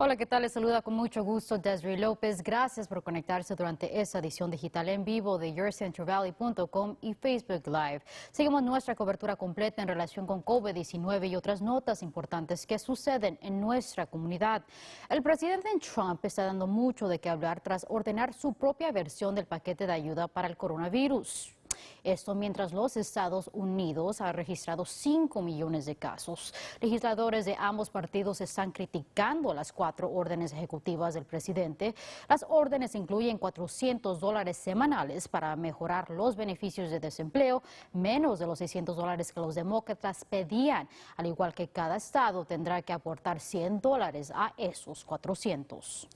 Hola, ¿qué tal? Les saluda con mucho gusto Desiree López. Gracias por conectarse durante esta edición digital en vivo de YourCentralValley.com y Facebook Live. Seguimos nuestra cobertura completa en relación con COVID-19 y otras notas importantes que suceden en nuestra comunidad. El presidente Trump está dando mucho de qué hablar tras ordenar su propia versión del paquete de ayuda para el coronavirus. Esto mientras los Estados Unidos han registrado 5 millones de casos. Legisladores de ambos partidos están criticando las 4 órdenes ejecutivas del presidente. Las órdenes incluyen $400 semanales para mejorar los beneficios de desempleo, menos de los $600 que los demócratas pedían, al igual que cada estado tendrá que aportar $100 a esos 400.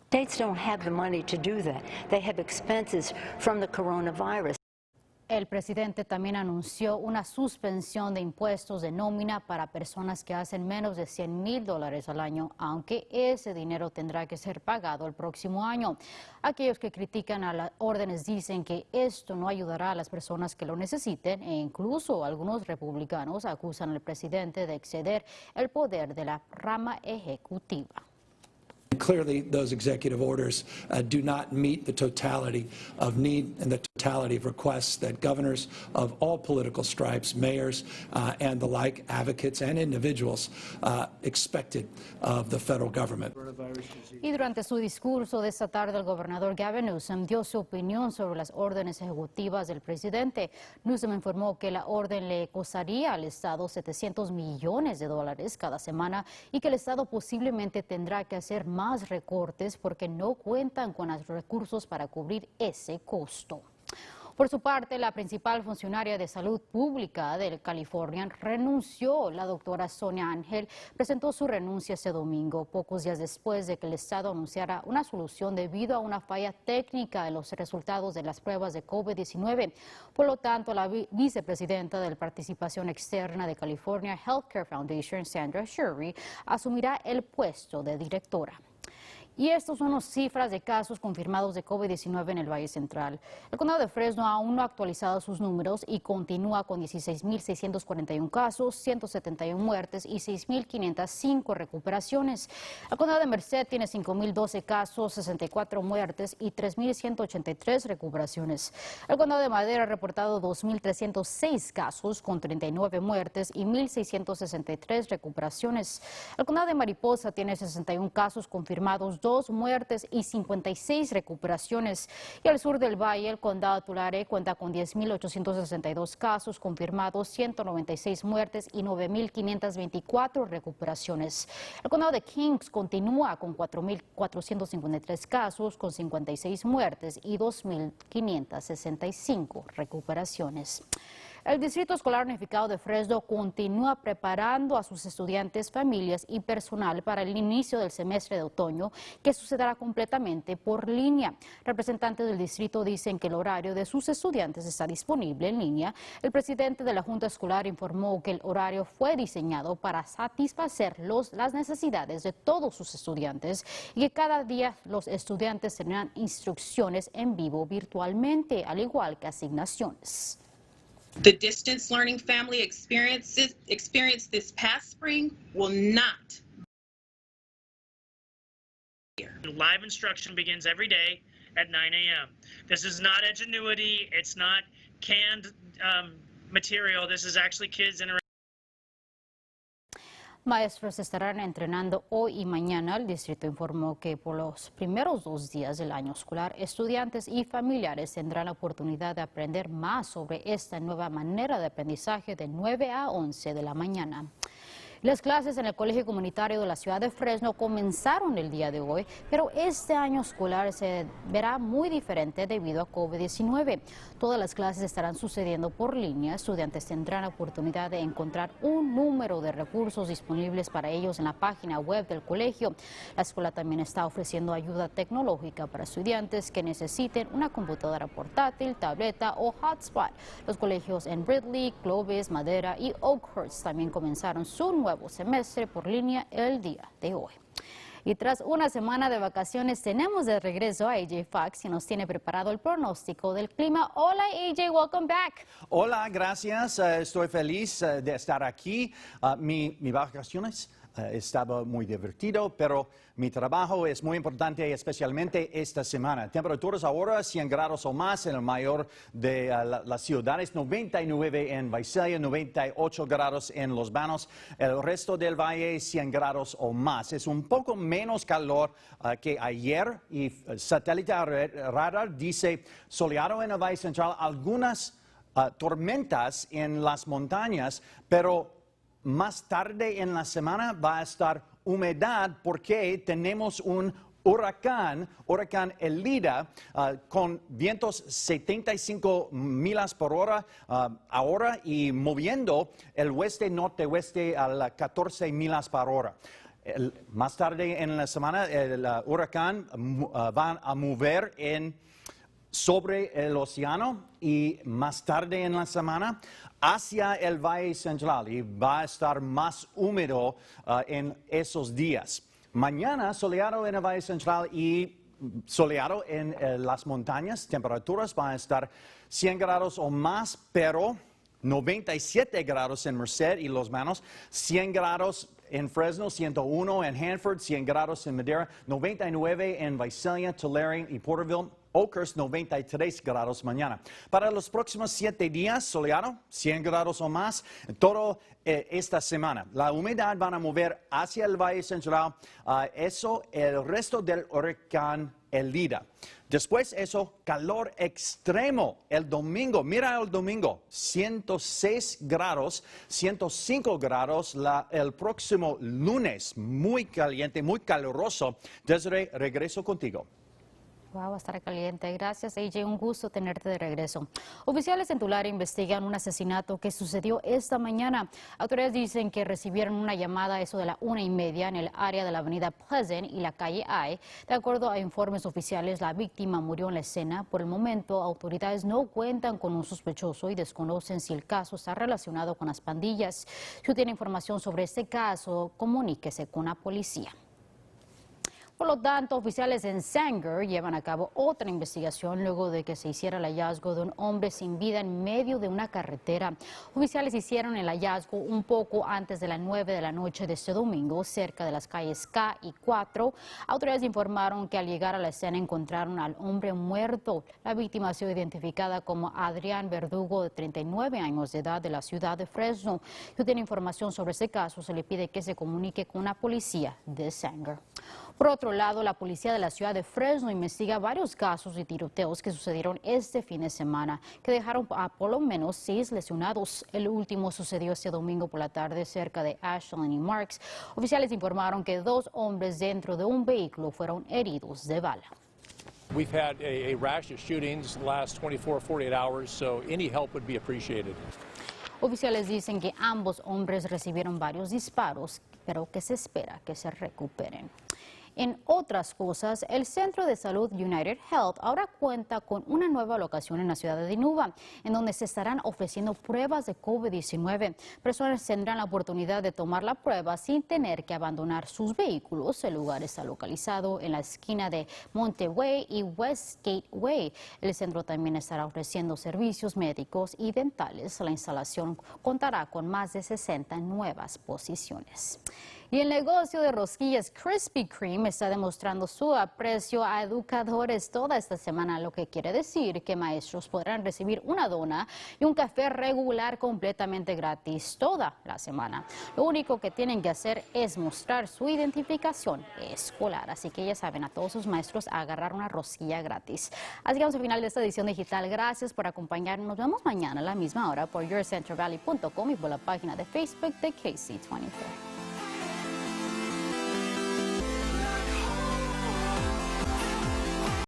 States don't have the money to do that. They have expenses from the coronavirus. El presidente también anunció una suspensión de impuestos de nómina para personas que hacen menos de $100,000 al año, aunque ese dinero tendrá que ser pagado el próximo año. Aquellos que critican a las órdenes dicen que esto no ayudará a las personas que lo necesiten e incluso algunos republicanos acusan al presidente de exceder el poder de la rama ejecutiva. Clearly, those executive orders do not meet the totality of need and the totality of requests that governors of all political stripes, mayors, and the like, advocates and individuals expected of the federal government. Y durante su discurso de esta tarde, el gobernador Gavin Newsom dio su opinión sobre las órdenes ejecutivas del presidente. Newsom informó que la orden le costaría al Estado $700 millones cada semana y que el Estado posiblemente tendrá que hacer más recortes porque no cuentan con los recursos para cubrir ese costo. Por su parte, la principal funcionaria de salud pública de California renunció. La doctora Sonia Ángel presentó su renuncia este domingo, pocos días después de que el Estado anunciara una solución debido a una falla técnica en los resultados de las pruebas de COVID-19. Por lo tanto, la vicepresidenta de la Participación Externa de California Healthcare Foundation, Sandra Shurry, asumirá el puesto de directora. Y estas son las cifras de casos confirmados de COVID-19 en el Valle Central. El condado de Fresno aún no ha actualizado sus números y continúa con 16,641 casos, 171 muertes y 6,505 recuperaciones. El condado de Merced tiene 5,012 casos, 64 muertes y 3,183 recuperaciones. El condado de Madera ha reportado 2,306 casos con 39 muertes y 1,663 recuperaciones. El condado de Mariposa tiene 61 casos confirmados, 2 muertes y 56 recuperaciones. Y al sur del valle, el condado de Tulare cuenta con 10,862 casos confirmados, 196 muertes y 9,524 recuperaciones. El condado de Kings continúa con 4,453 casos con 56 muertes y 2,565 recuperaciones. El Distrito Escolar Unificado de Fresno continúa preparando a sus estudiantes, familias y personal para el inicio del semestre de otoño, que sucederá completamente por línea. Representantes del distrito dicen que el horario de sus estudiantes está disponible en línea. El presidente de la Junta Escolar informó que el horario fue diseñado para satisfacer las necesidades de todos sus estudiantes y que cada día los estudiantes tendrán instrucciones en vivo virtualmente, al igual que asignaciones. The distance learning family experienced this past spring will not. Live instruction begins every day at 9 a.m. This is not Edgenuity, it's not canned material, this is actually kids interacting. Maestros estarán entrenando hoy y mañana. El distrito informó que por los primeros 2 días del año escolar, estudiantes y familiares tendrán la oportunidad de aprender más sobre esta nueva manera de aprendizaje de 9 a 11 de la mañana. Las clases en el Colegio Comunitario de la ciudad de Fresno comenzaron el día de hoy, pero este año escolar se verá muy diferente debido a COVID-19. Todas las clases estarán sucediendo por línea. Estudiantes tendrán la oportunidad de encontrar un número de recursos disponibles para ellos en la página web del colegio. La escuela también está ofreciendo ayuda tecnológica para estudiantes que necesiten una computadora portátil, tableta o hotspot. Los colegios en Ridley, Clovis, Madera y Oakhurst también comenzaron su nuevo semestre por línea el día de hoy. Y tras una semana de vacaciones tenemos de regreso a AJ Fox, que nos tiene preparado el pronóstico del clima. Hola AJ, welcome back. Hola, gracias. Estoy feliz de estar aquí. Mis vacaciones Estaba muy divertido, pero mi trabajo es muy importante, especialmente esta semana. Temperaturas ahora 100 grados o más en el mayor de las ciudades, 99 en Visalia, 98 grados en Los Banos. El resto del valle 100 grados o más. Es un poco menos calor que ayer y satélite radar dice soleado en el Valle Central, algunas tormentas en las montañas, pero más tarde en la semana va a estar humedad porque tenemos un huracán Elida, con vientos 75 millas por hora ahora y moviendo el oeste-norte-oeste a 14 millas por hora. Más tarde en la semana el huracán va a mover sobre el océano y más tarde en la semana hacia el Valle Central y va a estar más húmedo en esos días. Mañana soleado en el Valle Central y soleado en las montañas. Temperaturas van a estar 100 grados o más, pero 97 grados en Merced y Los Banos, 100 grados en Fresno, 101 en Hanford, 100 grados en Madera, 99 en Visalia, Tulare y Porterville. Oakers, 93 grados mañana. Para los próximos 7 días, soleado, 100 grados o más, todo esta semana. La humedad van a mover hacia el Valle Central, el resto del huracán Elida. Después eso, calor extremo el domingo. Mira el domingo, 106 grados, 105 grados el próximo lunes. Muy caliente, muy caluroso. Desiree, regreso contigo. Va a estar caliente. Gracias, AJ. Un gusto tenerte de regreso. Oficiales en Tulare investigan un asesinato que sucedió esta mañana. Autoridades dicen que recibieron una llamada a eso de la 1:30 en el área de la avenida Pleasant y la calle I. De acuerdo a informes oficiales, la víctima murió en la escena. Por el momento, autoridades no cuentan con un sospechoso y desconocen si el caso está relacionado con las pandillas. Si tiene información sobre este caso, comuníquese con la policía. Por lo tanto, oficiales en Sanger llevan a cabo otra investigación luego de que se hiciera el hallazgo de un hombre sin vida en medio de una carretera. Oficiales hicieron el hallazgo un poco antes de las 9 de la noche de este domingo, cerca de las calles K y 4. Autoridades informaron que al llegar a la escena encontraron al hombre muerto. La víctima ha sido identificada como Adrián Verdugo, de 39 años de edad, de la ciudad de Fresno. Si tiene información sobre ese caso, se le pide que se comunique con la policía de Sanger. Por otro lado, la policía de la ciudad de Fresno investiga varios casos de tiroteos que sucedieron este fin de semana, que dejaron a por lo menos 6 lesionados. El último sucedió este domingo por la tarde cerca de Ashland y Marks. Oficiales informaron que 2 hombres dentro de un vehículo fueron heridos de bala. We've had a rash of shootings the last 24, 48 hours, so any help would be appreciated. Oficiales dicen que ambos hombres recibieron varios disparos, pero que se espera que se recuperen. En otras cosas, el Centro de Salud United Health ahora cuenta con una nueva locación en la ciudad de Dinuba, en donde se estarán ofreciendo pruebas de COVID-19. Personas tendrán la oportunidad de tomar la prueba sin tener que abandonar sus vehículos. El lugar está localizado en la esquina de Monteway y West Gateway. El centro también estará ofreciendo servicios médicos y dentales. La instalación contará con más de 60 nuevas posiciones. Y el negocio de rosquillas Krispy Kreme está demostrando su aprecio a educadores toda esta semana, lo que quiere decir que maestros podrán recibir una dona y un café regular completamente gratis toda la semana. Lo único que tienen que hacer es mostrar su identificación escolar. Así que ya saben, a todos sus maestros a agarrar una rosquilla gratis. Así que llegamos al final de esta edición digital. Gracias por acompañarnos. Nos vemos mañana a la misma hora por yourcentralvalley.com y por la página de Facebook de KC24.